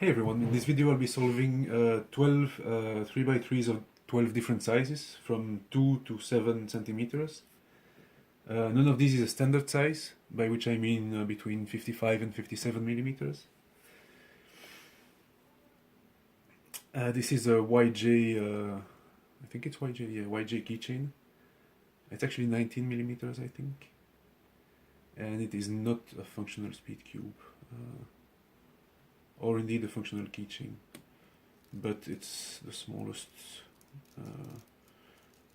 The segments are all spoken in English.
Hey everyone, in this video I'll be solving 12 3x3s of 12 different sizes from 2 to 7 centimeters. None of these is a standard size, by which I mean between 55 and 57 millimeters. This is a YJ, I think it's YJ, yeah, YJ keychain. It's actually 19 millimeters, I think. And it is not a functional speed cube. Or indeed a functional keychain, but it's the smallest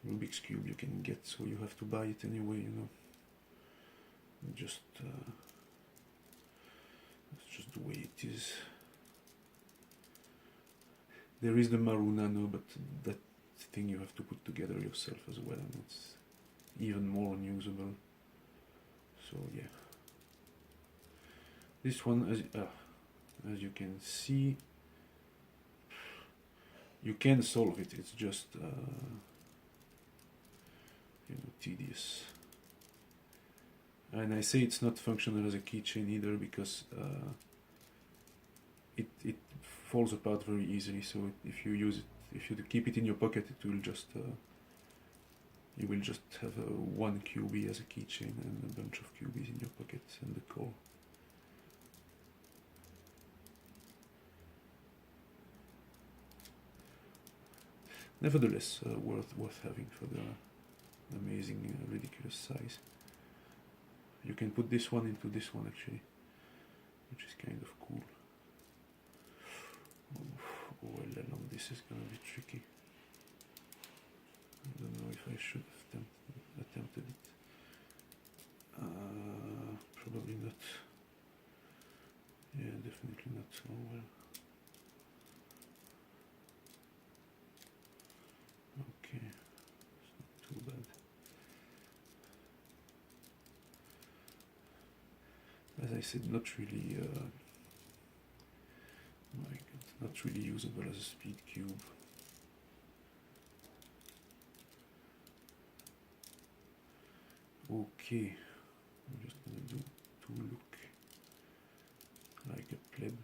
Rubik's cube you can get, so you have to buy it anyway, you know. Just that's just the way it is. There is the Maru Nano, but that thing you have to put together yourself as well, and it's even more unusable. So yeah, this one as you can see, you can solve it, it's just you know, tedious. And I say it's not functional as a keychain either because it falls apart very easily, so if you use it, if you keep it in your pocket, it will just you will just have one QB as a keychain and a bunch of QBs in your pocket and the core. Nevertheless, worth having for the amazing, ridiculous size. You can put this one into this one actually, which is kind of cool. Oh, this is gonna be tricky. I don't know if I should have attempted it. Probably not. Yeah, definitely not. Oh well. Okay, it's not too bad. As I said, not really, my God, not really usable as a speed cube. Okay, I'm just gonna do to look like a pleb.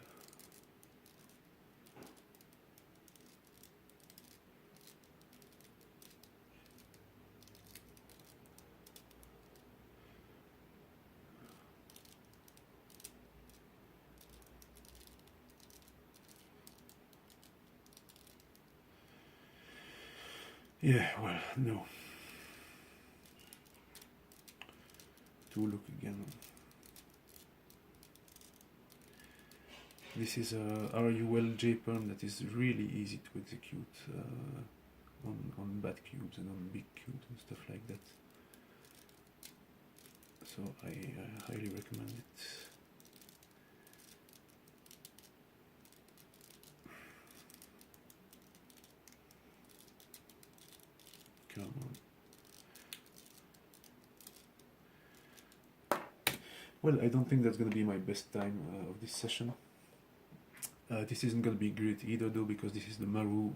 Yeah, well, no. To look again. This is a RUL JPerm that is really easy to execute on bad cubes and on big cubes and stuff like that. So I highly recommend it. Come on. Well, I don't think that's going to be my best time of this session. This isn't going to be great either though, because this is the Maru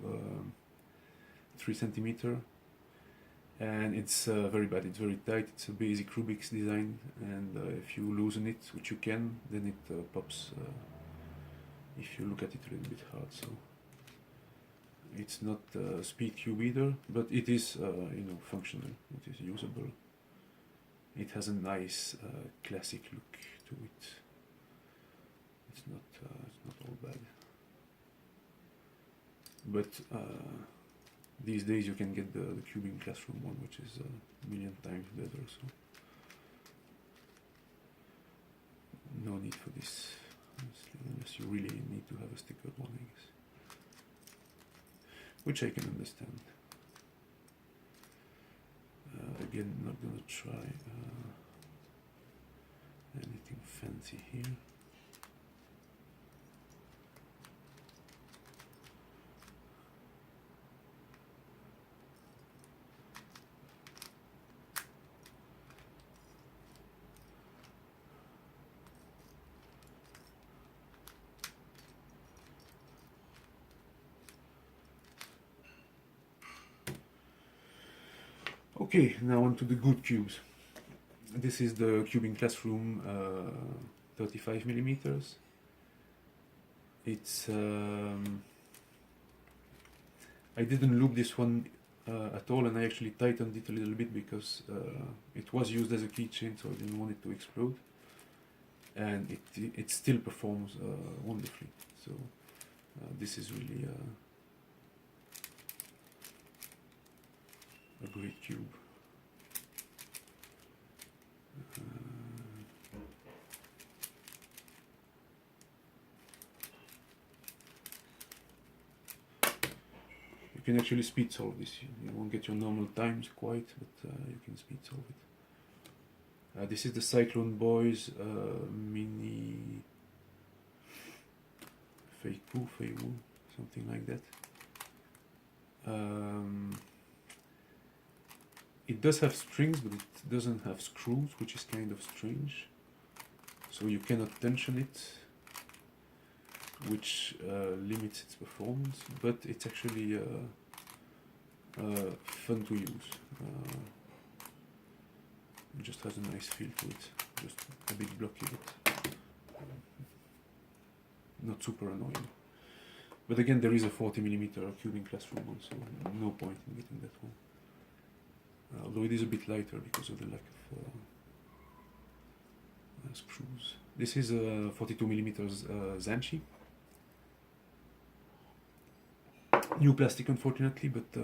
3 centimeter, and it's very bad, it's very tight, it's a basic Rubik's design, and if you loosen it, which you can, then it pops if you look at it a little bit hard. So it's not a speed cube either, but it is you know, functional, it is usable. It has a nice classic look to it. It's not all bad. But these days you can get the Cubing Classroom one, which is a million times better. So no need for this, honestly, unless you really need to have a stickered one, I guess. Which I can understand. Again, not gonna try anything fancy here. Okay, now on to the good cubes. This is the Cubing Classroom 35 millimeters. it's I didn't loop this one at all, and I actually tightened it a little bit because it was used as a keychain, so I didn't want it to explode, and it still performs wonderfully. So this is really a great cube. You can actually speed solve this. You won't get your normal times quite, but you can speed solve it. This is the Cyclone Boys mini Feiku, something like that. It does have strings, but it doesn't have screws, which is kind of strange. So you cannot tension it, which limits its performance, but it's actually fun to use. It just has a nice feel to it, just a bit blocky, but not super annoying. But again, there is a 40mm cubing classroom one, so no point in getting that one. Although it is a bit lighter because of the lack of screws. This is a 42mm Zanchi. New plastic, unfortunately, but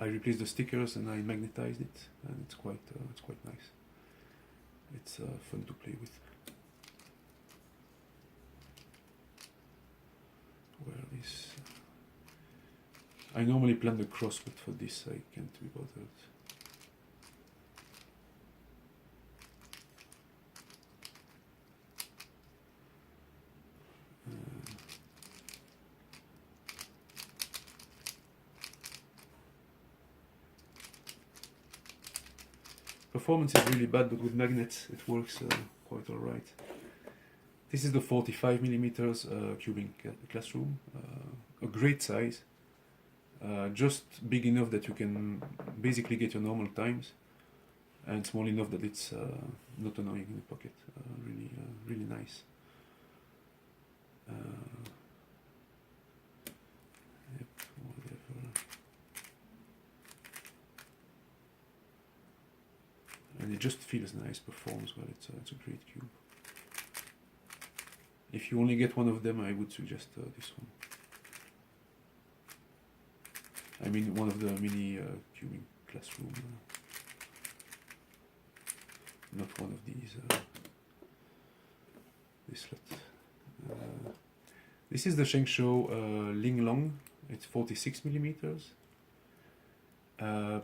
I replaced the stickers and I magnetized it, and it's quite nice. It's fun to play with. Where is? I normally plan the cross, but for this I can't be bothered. Performance is really bad, but with magnets it works quite alright. This is the 45mm cubing classroom, a great size, just big enough that you can basically get your normal times, and small enough that it's not annoying in the pocket. Really nice. Yep, whatever. And it just feels nice, performs well. It's a great cube. If you only get one of them, I would suggest this one. I mean, one of the mini cubing classroom, not one of these. This lot. This is the Shengshou Ling Long. It's 46mm.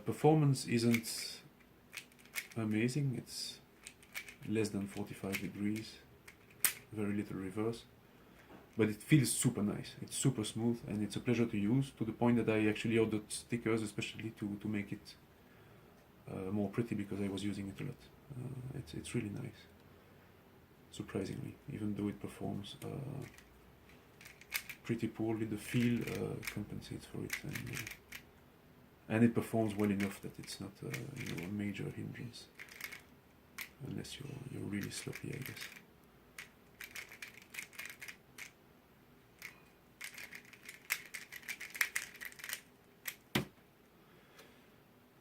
Performance isn't amazing. It's less than 45 degrees. Very little reverse, but it feels super nice. It's super smooth, and it's a pleasure to use, to the point that I actually ordered stickers especially to make it more pretty, because I was using it a lot. It's really nice, surprisingly, even though it performs pretty poorly. The feel compensates for it, and it performs well enough that it's not a major hindrance, unless you're really sloppy, I guess.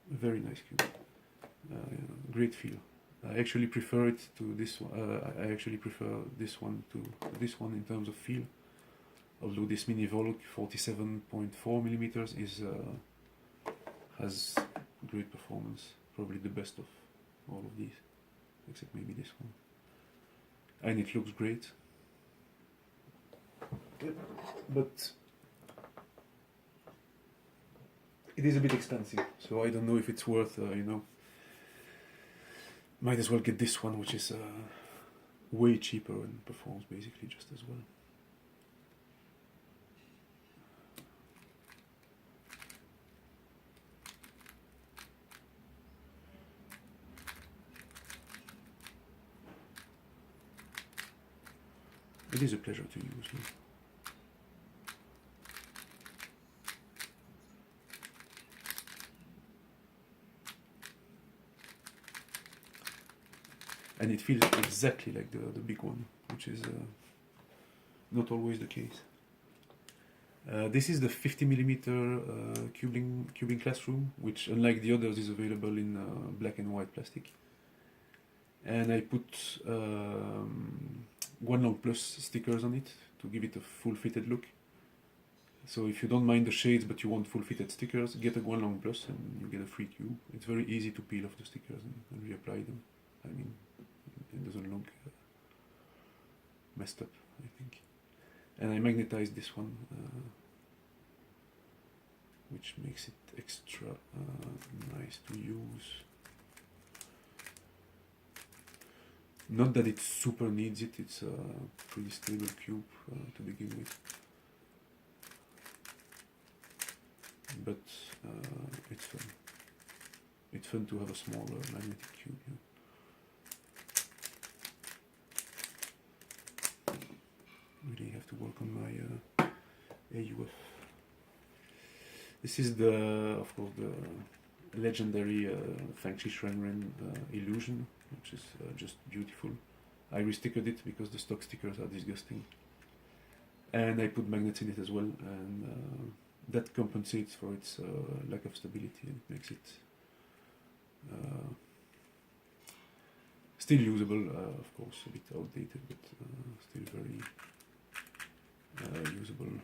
Very nice cube. Great feel. I actually prefer it to this one. I actually prefer this one to this one in terms of feel. Although this mini Volk 47.4mm is has great performance. Probably the best of all of these, except maybe this one. And it looks great. Yep. But it is a bit expensive, so I don't know if it's worth, might as well get this one, which is way cheaper and performs basically just as well. It is a pleasure to use. Yeah. And it feels exactly like the big one, which is not always the case. This is the 50mm cubing classroom, which unlike the others is available in black and white plastic. And I put Guanlong Plus stickers on it to give it a full fitted look. So if you don't mind the shades but you want full fitted stickers, get a Guanlong Plus and you get a free cube. It's very easy to peel off the stickers and reapply them. I mean, it doesn't look messed up, I think. And I magnetized this one, which makes it extra nice to use. Not that it super needs it, it's a pretty stable cube to begin with. But it's fun. It's fun to have a small magnetic cube. Yeah. Really have to work on my AUF. This is of course, the legendary Fangchi Shurenren illusion, which is just beautiful. I restickered it because the stock stickers are disgusting. And I put magnets in it as well, and that compensates for its lack of stability and makes it still usable, of course, a bit outdated, but still very usable.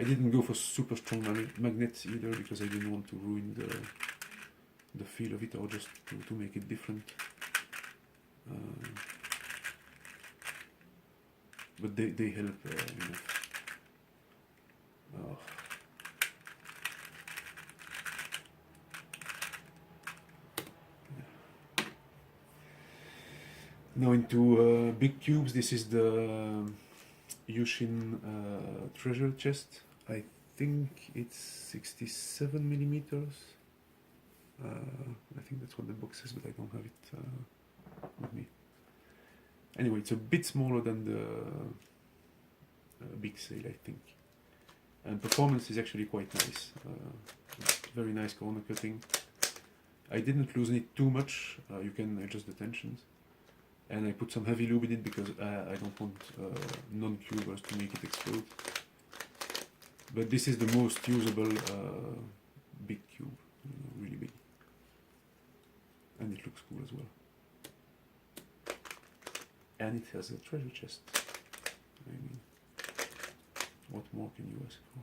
I didn't go for super strong magnets either because I didn't want to ruin the feel of it, or just to make it different. But they help enough. Oh. Yeah. Now into big cubes. This is the Yushin treasure chest. I think it's 67mm. I think that's what the box says, but I don't have it with me. Anyway, it's a bit smaller than the big sail, I think. And performance is actually quite nice. Very nice corner cutting. I didn't loosen it too much. You can adjust the tensions. And I put some heavy lube in it because I don't want non-cubers to make it explode. But this is the most usable big cube, really big. And it looks cool as well. And it has a treasure chest. I mean, what more can you ask for?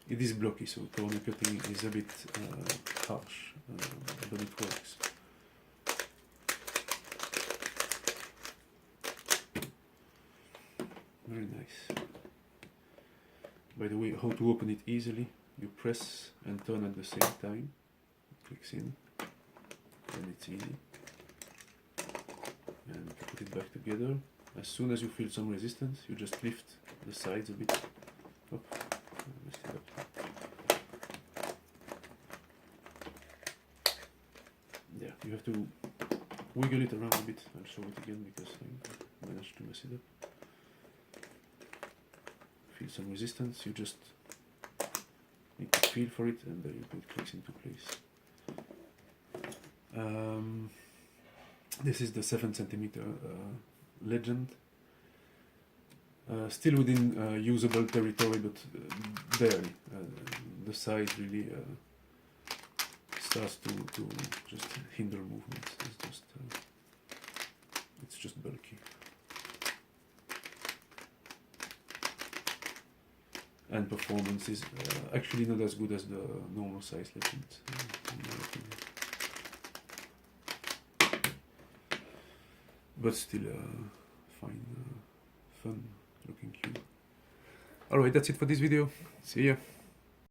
It is blocky, so corner cutting is a bit harsh, but it works. Very nice. By the way, how to open it easily? You press and turn at the same time. It clicks in, and it's easy. And you put it back together. As soon as you feel some resistance, you just lift the sides a bit up. Yeah, you have to wiggle it around a bit. I'll show it again because I managed to mess it up. Feel some resistance, you just need to feel for it, and there you go, it clicks into place. This is the 7cm Legend. Still within usable territory, but barely. The size really starts to just hinder movements. It's just bulky. And performance is actually not as good as the normal size Legend, in my opinion. But still fine, fun looking cube. Alright, that's it for this video. See ya.